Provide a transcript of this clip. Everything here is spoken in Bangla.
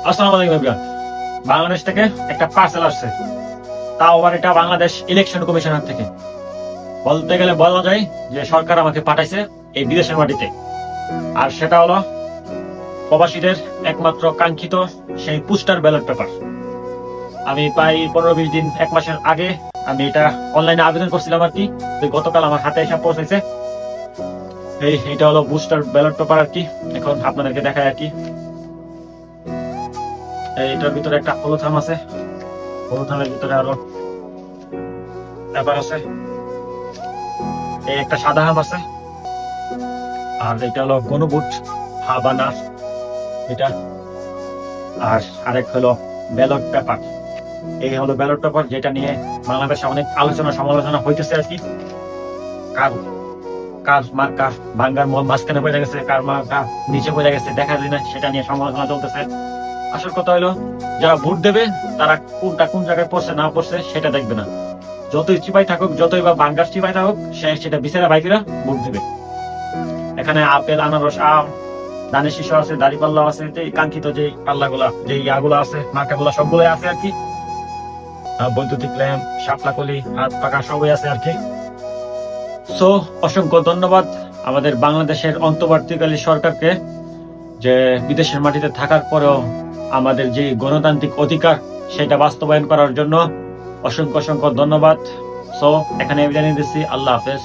আসসালামু আলাইকুম এভরিওয়ান। বাংলাদেশ থেকে একটা পার্সেল আসছে, তাও আবার এটা বাংলাদেশ ইলেকশন কমিশনার থেকে। বলতে গেলে বলা যায় যে সরকার আমাকে পাঠাইছে এই বিদেশের মাটিতে। আর সেটা হলো প্রবাসীদের একমাত্র কাঙ্ক্ষিত সেই পোস্টাল ব্যালট পেপার। আমি প্রায় 15-20 দিন, 1 মাসের আগে আমি এটা অনলাইনে আবেদন করছিলাম আর কি। তো গতকাল আমার হাতে এসে পৌঁছেছে এইটা হলো পোস্টাল ব্যালট পেপার আর কি। এখন আপনাদেরকে দেখায় আর কি। এইটার ভিতরে একটা হলুথাম আছে, হলুথামের ভিতরে আরো পেপার আছে, এই একটা সাদা আম আছে, আর এটা হলো গণভোট হাবানা এটা, আর আরেক হলো ব্যালট পেপার। এই হলো ব্যালট পেপার, যেটা নিয়ে বাংলাদেশে অনেক আলোচনা সমালোচনা হইতেছে আর কি। কার কার মার্কা ভাঙ্গার মাঝখানে পড়ে গেছে, কার মার্কা নিচে পড়ে গেছে দেখা যায় না, সেটা নিয়ে সমালোচনা চলতেছে। আসল কথা হলো যারা ভোট দেবে তারা কোনটা কোন জায়গায় পড়ছে না পড়ছে সেটা দেখবে না। যতই চিপাই থাকুক, যতই বা ভাঙ্গার চিপাই থাকুক, সে সেটা বিচারা বাইকেরা ভোট দেবে। এখানে আপেল, আনারস, আম, ধানের শীষ আছে, দাড়িপাল্লা আছে, যে কাঙ্ক্ষিত যে পাল্লাগুলা, যে ইয়াগুলো আছে, মার্কাগুলা সবগুলো আছে আর কি। বৈদ্যুতিক ল্যাম্প, শাপলা কলি, হাত পাকা সবই আছে আর কি। সো অসংখ্য ধন্যবাদ আমাদের বাংলাদেশের অন্তর্বর্তীকালীন সরকারকে, যে বিদেশের মাটিতে থাকার পরেও আমাদের যে গণতান্ত্রিক অধিকার সেটা বাস্তবায়ন করার জন্য অসংখ্য অসংখ্য ধন্যবাদ। সো এখানে বিদায় নিতেছি। আল্লাহ হাফেজ।